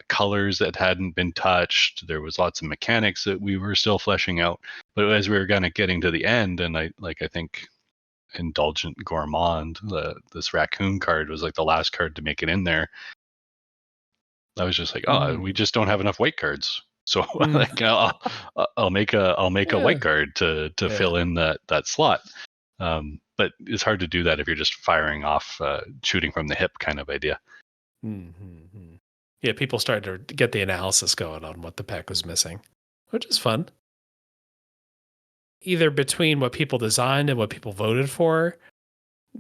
S2: colors that hadn't been touched. There was lots of mechanics that we were still fleshing out. But as we were kind of getting to the end, and I think Indulgent Gourmand, this raccoon card was like the last card to make it in there. I was just like, we just don't have enough white cards. So like, I'll make a white card to fill in that slot. But it's hard to do that if you're just firing off, shooting from the hip kind of idea.
S1: Yeah, people started to get the analysis going on what the pack was missing, which is fun. Either between what people designed and what people voted for,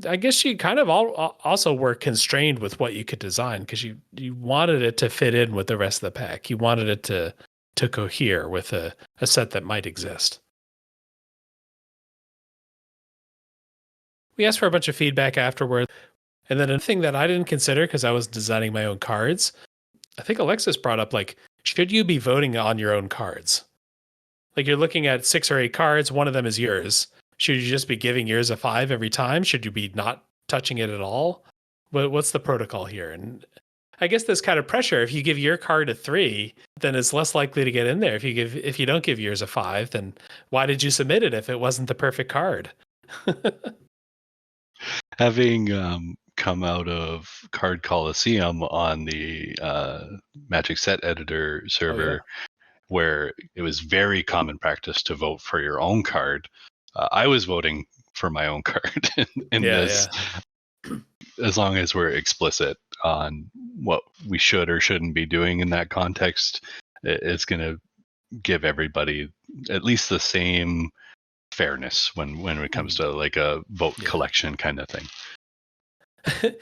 S1: I guess you kind of also were constrained with what you could design, because you wanted it to fit in with the rest of the pack. You wanted it to cohere with a set that might exist. We asked for a bunch of feedback afterward. And then a thing that I didn't consider because I was designing my own cards, I think Alexis brought up, like, should you be voting on your own cards? Like, you're looking at 6 or 8 cards, one of them is yours. Should you just be giving yours a 5 every time? Should you be not touching it at all? What's the protocol here? And I guess there's kind of pressure. If you give your card a 3, then it's less likely to get in there. If you don't give yours a 5, then why did you submit it if it wasn't the perfect card?
S2: Having come out of Card Coliseum on the Magic Set Editor server, where it was very common practice to vote for your own card, I was voting for my own card in this. Yeah. As long as we're explicit on what we should or shouldn't be doing in that context, it's going to give everybody at least the same fairness when it comes to like a vote collection kind of thing.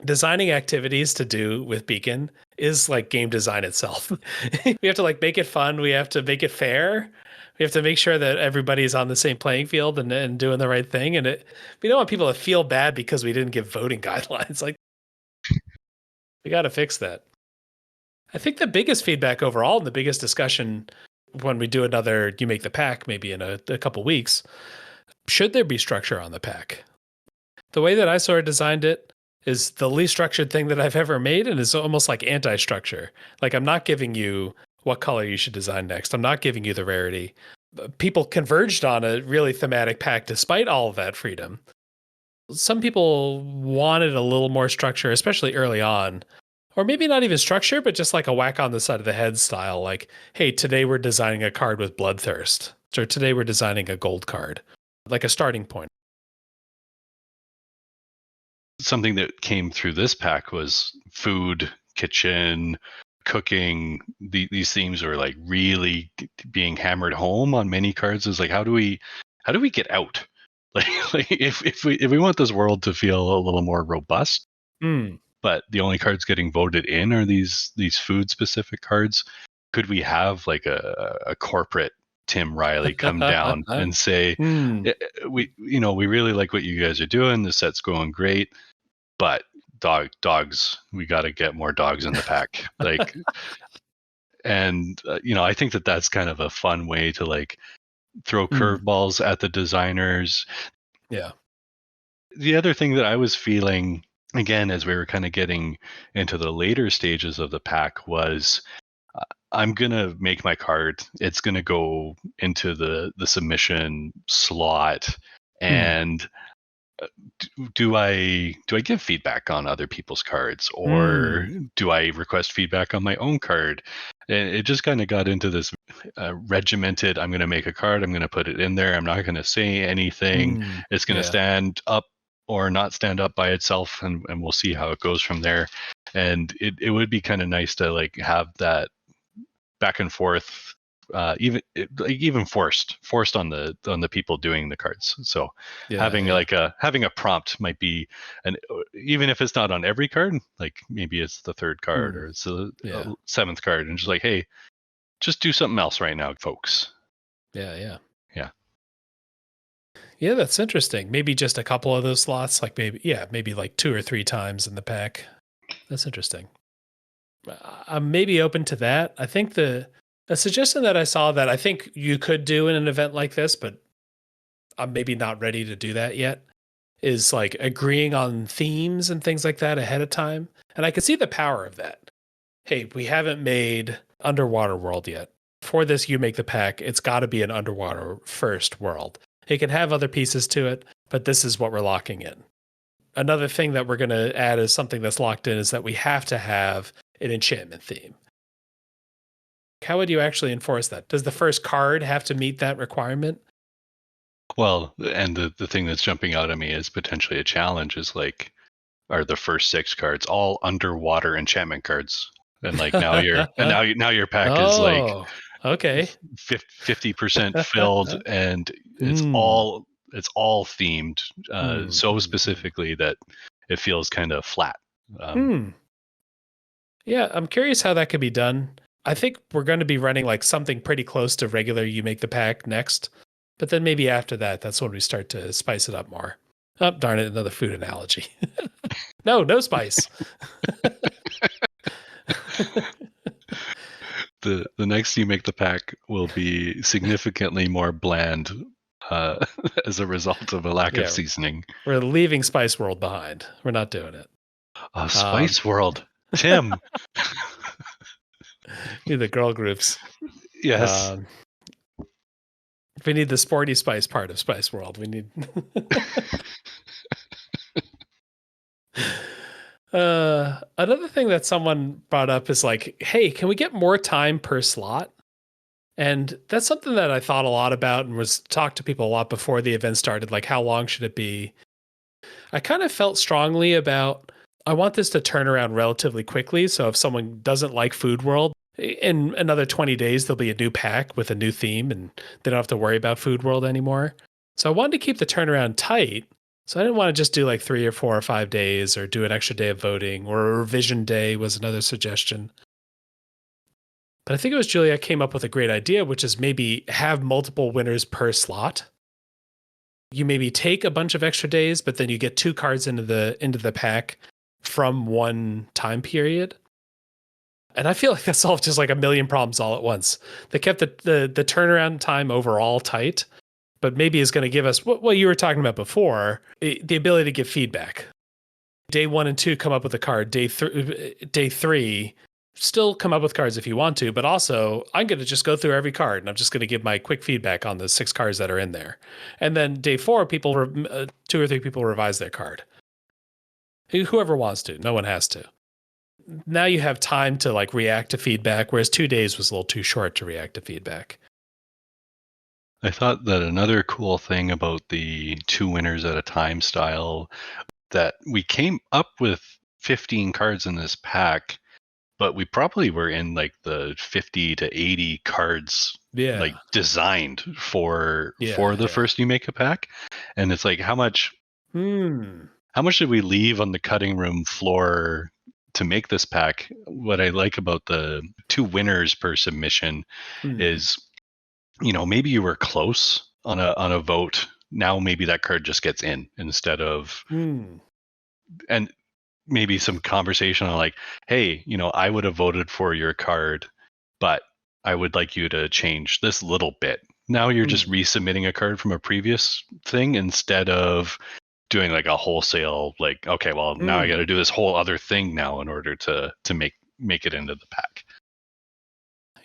S1: Designing activities to do with Beacon is like game design itself. We have to like make it fun. We have to make it fair. We have to make sure that everybody's on the same playing field and doing the right thing. And we don't want people to feel bad because we didn't give voting guidelines. Like, we got to fix that. I think the biggest feedback overall and the biggest discussion when we do another You Make the Pack, maybe in a couple weeks, should there be structure on the pack? The way that I sort of designed it is the least structured thing that I've ever made, and it's almost like anti-structure. Like, I'm not giving you what color you should design next. I'm not giving you the rarity. People converged on a really thematic pack despite all of that freedom. Some people wanted a little more structure, especially early on. Or maybe not even structure, but just like a whack on the side of the head style. Like, hey, today we're designing a card with Bloodthirst. Or today we're designing a gold card. Like a starting point.
S2: Something that came through this pack was food, kitchen, cooking. These themes are like really being hammered home on many cards. Is like, how do we get out? Like if we want this world to feel a little more robust, but the only cards getting voted in are these food specific cards, could we have like a corporate Tim Riley come down and say, we really like what you guys are doing. The set's going great, but dogs, we got to get more dogs in the pack. Like, and I think that that's kind of a fun way to like throw curveballs at the designers.
S1: Yeah.
S2: The other thing that I was feeling, again, as we were kind of getting into the later stages of the pack, was I'm going to make my card. It's going to go into the submission slot. And do I give feedback on other people's cards, or do I request feedback on my own card? And it just kind of got into this regimented, I'm going to make a card, I'm going to put it in there, I'm not going to say anything. It's going to stand up or not stand up by itself, and we'll see how it goes from there. And it would be kind of nice to like have that back and forth, even forced on the people doing the cards. So having a prompt might be, and even if it's not on every card, like maybe it's the third card or it's the seventh card, and just like, hey, just do something else right now, folks.
S1: Yeah, that's interesting. Maybe just a couple of those slots, like maybe like 2 or 3 times in the pack. That's interesting. I'm maybe open to that. I think a suggestion that I saw that I think you could do in an event like this, but I'm maybe not ready to do that yet, is like agreeing on themes and things like that ahead of time. And I could see the power of that. Hey, we haven't made Underwater World yet. For this, you make the pack. It's got to be an underwater first world. It can have other pieces to it, but this is what we're locking in. Another thing that we're going to add as something that's locked in is that we have to have an enchantment theme. How would you actually enforce that? Does the first card have to meet that requirement?
S2: Well, and the thing that's jumping out at me as potentially a challenge is like, are the first 6 cards all underwater enchantment cards? And like now your pack is like
S1: okay
S2: 50% filled, and it's all themed so specifically that it feels kind of flat.
S1: Yeah, I'm curious how that could be done. I think we're going to be running like something pretty close to regular You Make the Pack next, but then maybe after that, that's when we start to spice it up more. Oh, darn it, another food analogy. No spice.
S2: The next You Make the Pack will be significantly more bland as a result of a lack of seasoning.
S1: We're leaving Spice World behind. We're not doing it.
S2: Spice World. Tim.
S1: We need the girl groups.
S2: Yes.
S1: We need the sporty spice part of Spice World. We need... another thing that someone brought up is like, hey, can we get more time per slot? And that's something that I thought a lot about and was talked to people a lot before the event started. Like, how long should it be? I kind of felt strongly about, I want this to turn around relatively quickly. So if someone doesn't like Food World, in another 20 days, there'll be a new pack with a new theme and they don't have to worry about Food World anymore. So I wanted to keep the turnaround tight. So I didn't want to just do like 3 or 4 or 5 days or do an extra day of voting, or a revision day was another suggestion. But I think it was Julia came up with a great idea, which is maybe have multiple winners per slot. You maybe take a bunch of extra days, but then you get 2 cards into the pack from one time period. And I feel like that solved just like a million problems all at once. They kept the turnaround time overall tight, but maybe is going to give us what you were talking about before, the ability to give feedback. Day 1 and 2 come up with a card. Day 3 still come up with cards if you want to, but also I'm going to just go through every card and I'm just going to give my quick feedback on the 6 cards that are in there. And then day 4, 2 or 3 people revise their card. Whoever wants to, no one has to. Now you have time to like react to feedback, whereas 2 days was a little too short to react to feedback.
S2: I thought that another cool thing about the 2 winners at a time style, that we came up with 15 cards in this pack, but we probably were in like the 50 to 80 cards like designed for the first You Make a Pack. And it's like, how much did we leave on the cutting room floor to make this pack? What I like about the 2 winners per submission is maybe you were close on a vote. Now maybe that card just gets in instead of, and maybe some conversation on like, hey, I would have voted for your card, but I would like you to change this little bit. Now you're just resubmitting a card from a previous thing instead of doing like a wholesale, like, okay, well, now I got to do this whole other thing now in order to make it into the pack.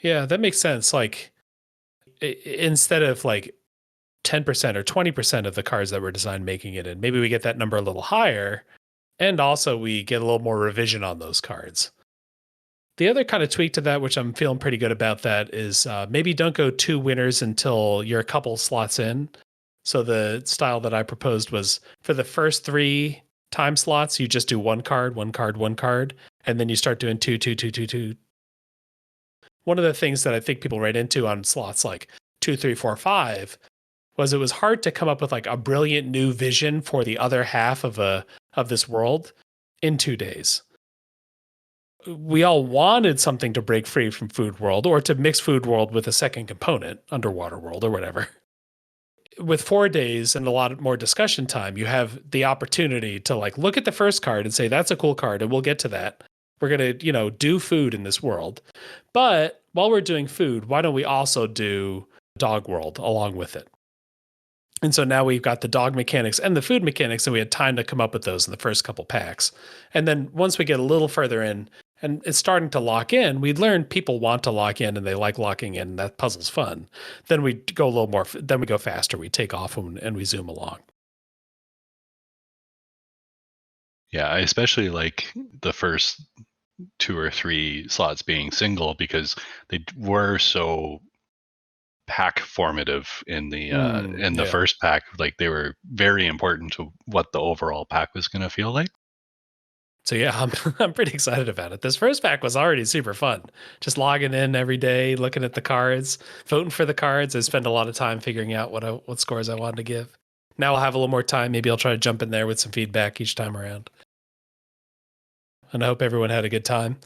S1: Yeah, that makes sense. Like, instead of like 10% or 20% of the cards that were designed making it in, maybe we get that number a little higher, and also we get a little more revision on those cards. The other kind of tweak to that, which I'm feeling pretty good about, that is maybe don't go 2 winners until you're a couple slots in. So the style that I proposed was for the first 3 time slots, you just do 1 card, 1 card, 1 card, and then you start doing 2, 2, 2, 2, 2. One of the things that I think people ran into on slots like 2, 3, 4, 5 was it was hard to come up with like a brilliant new vision for the other half of this world in 2 days. We all wanted something to break free from Food World, or to mix Food World with a second component, Underwater World or whatever. With 4 days and a lot more discussion time, you have the opportunity to like look at the first card and say, that's a cool card, and we'll get to that. We're going to, do food in this world. But while we're doing food, why don't we also do Dog World along with it? And so now we've got the dog mechanics and the food mechanics, and we had time to come up with those in the first couple packs. And then once we get a little further in and it's starting to lock in, we learn people want to lock in and they like locking in. And that puzzle's fun. Then we go a little more, then we go faster. We take off and we zoom along.
S2: Yeah, I especially like the first 2 or 3 slots being single because they were so pack formative in the first pack. Like they were very important to what the overall pack was going to feel like.
S1: So yeah, I'm pretty excited about it. This first pack was already super fun. Just logging in every day, looking at the cards, voting for the cards. I spent a lot of time figuring out what scores I wanted to give. Now I'll have a little more time. Maybe I'll try to jump in there with some feedback each time around. And I hope everyone had a good time.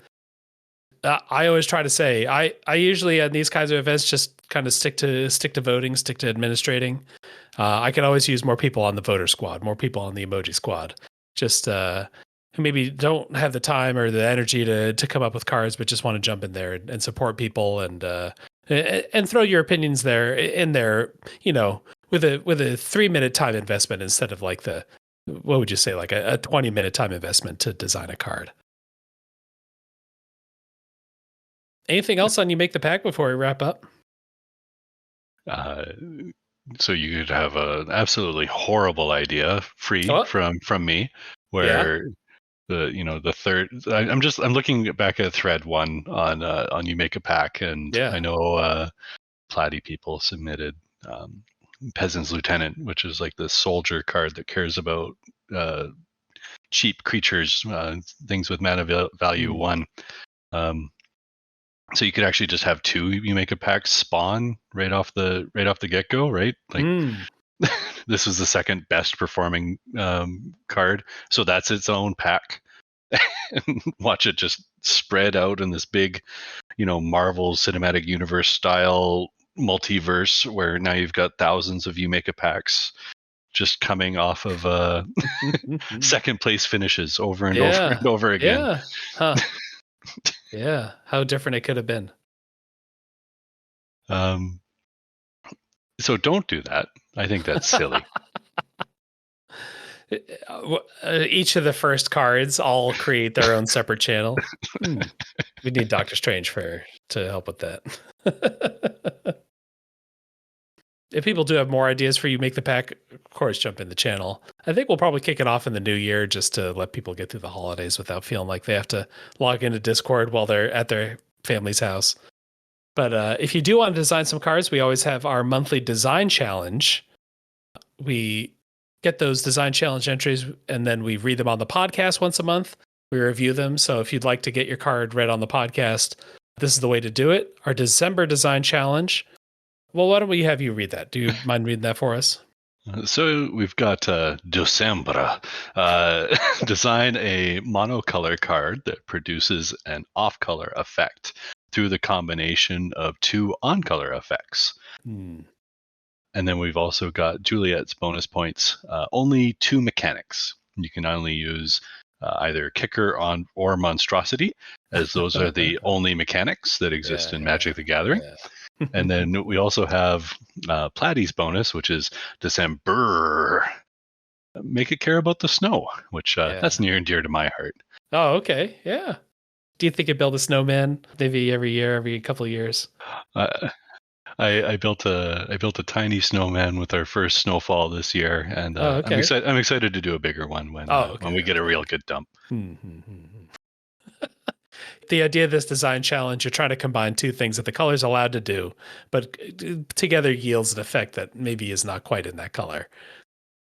S1: I always try to say I usually at these kinds of events just kind of stick to voting, stick to administrating. I could always use more people on the voter squad, more people on the emoji squad. Just who maybe don't have the time or the energy to come up with cards, but just want to jump in there and support people and throw your opinions in there, with a 3-minute time investment instead of like what would you say, like a 20-minute time investment to design a card. Anything else on You Make the Pack before we wrap up?
S2: So you could have an absolutely horrible idea free from me, where the third. I'm looking back at thread 1 on You Make a Pack, and I know Platy people submitted Peasant's Lieutenant, which is like the soldier card that cares about cheap creatures, things with mana value 1. So you could actually just have 2 You Make a Pack spawn right off the get-go, right? Like this was the second best performing card, so that's its own pack. And watch it just spread out in this big, Marvel Cinematic Universe style multiverse where now you've got thousands of You Make a Packs just coming off of second place finishes over and over and over again.
S1: Yeah. Huh. Yeah, how different it could have been.
S2: So don't do that. I think that's silly.
S1: Each of the first cards all create their own separate channel. We need Doctor Strange to help with that. If people do have more ideas for You Make the Pack, of course, jump in the channel. I think we'll probably kick it off in the new year just to let people get through the holidays without feeling like they have to log into Discord while they're at their family's house. But if you do want to design some cards, we always have our monthly design challenge. We get those design challenge entries and then we read them on the podcast once a month. We review them. So if you'd like to get your card read on the podcast, this is the way to do it. Our December design challenge. Well, why don't we have you read that? Do you mind reading that for us?
S2: So we've got December. Design a monocolor card that produces an off-color effect. through the combination of 2 on-color effects.
S1: Hmm.
S2: And then we've also got Juliet's bonus points, only 2 mechanics. You can only use either Kicker on or Monstrosity, as those are the only mechanics that exist in Magic the Gathering.
S1: Yeah.
S2: And then we also have Platy's bonus, which is December. Make it care about the snow, which that's near and dear to my heart.
S1: Oh, okay. Yeah. Do you think you build a snowman maybe every year, every couple of years?
S2: I built a tiny snowman with our first snowfall this year, and I'm excited to do a bigger one when we get a real good dump.
S1: The idea of this design challenge, you're trying to combine 2 things that the color's allowed to do, but together yields an effect that maybe is not quite in that color.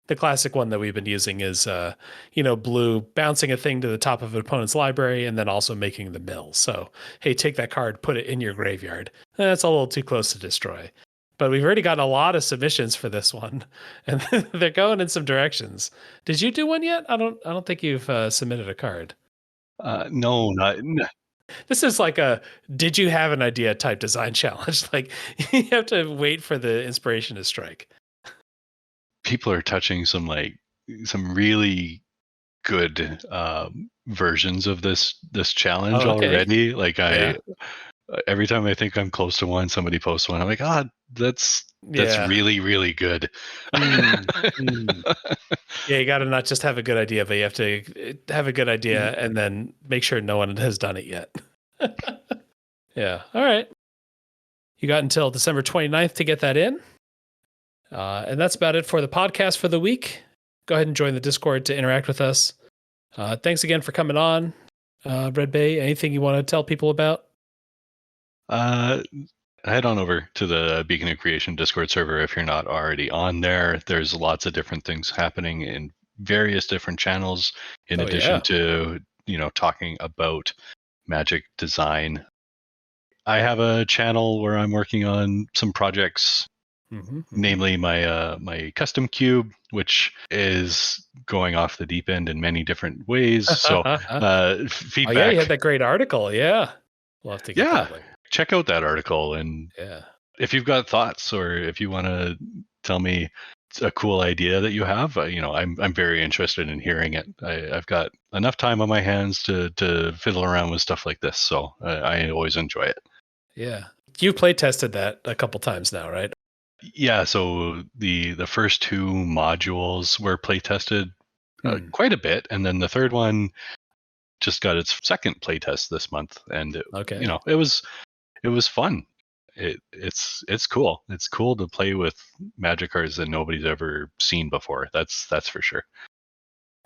S1: The classic one that we've been using is, blue bouncing a thing to the top of an opponent's library and then also making the mill. So, hey, take that card, put it in your graveyard. That's a little too close to destroy. But we've already gotten a lot of submissions for this one, and they're going in some directions. Did you do one yet? I don't think you've submitted a card.
S2: No, not.
S1: This is like a did you have an idea type design challenge. Like you have to wait for the inspiration to strike.
S2: People are touching some really good versions of this challenge already. Like every time I think I'm close to one, somebody posts one. I'm like, that's really, really good.
S1: Yeah, you got to not just have a good idea, but you have to have a good idea and then make sure no one has done it yet. Yeah. All right. You got until December 29th to get that in. And that's about it for the podcast for the week. Go ahead and join the Discord to interact with us. Thanks again for coming on. Red Bay, anything you want to tell people about?
S2: Head on over to the Beacon of Creation Discord server if you're not already on there. There's lots of different things happening in various different channels in addition to, talking about Magic design. I have a channel where I'm working on some projects, namely my custom cube, which is going off the deep end in many different ways. So feedback.
S1: Oh, yeah, you had that great article. Yeah. We'll have to get that later.
S2: Check out that article, and if you've got thoughts or if you want to tell me a cool idea that you have, I'm very interested in hearing it. I've got enough time on my hands to fiddle around with stuff like this, so I always enjoy it.
S1: Yeah, you've play tested that a couple times now, right?
S2: Yeah, so the first 2 modules were play tested quite a bit, and then the third one just got its second play test this month, and it was fun. It's cool. It's cool to play with Magic cards that nobody's ever seen before. That's for sure.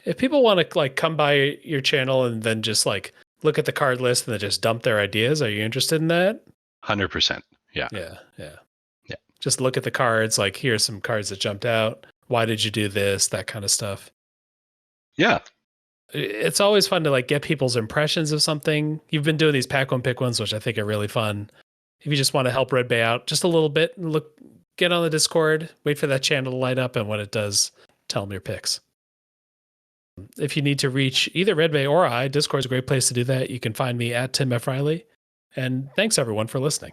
S1: If people want to come by your channel and then just look at the card list and then just dump their ideas, are you interested in that?
S2: 100%. Yeah.
S1: Just look at the cards. Here's some cards that jumped out. Why did you do this? That kind of stuff.
S2: Yeah.
S1: It's always fun to get people's impressions of something. You've been doing these pack one pick ones, which I think are really fun. If you just want to help Red Bay out just a little bit, get on the Discord, wait for that channel to light up, and when it does, tell them your picks. If you need to reach either Red Bay or I, Discord's a great place to do that. You can find me at Tim F. Riley. And thanks everyone for listening.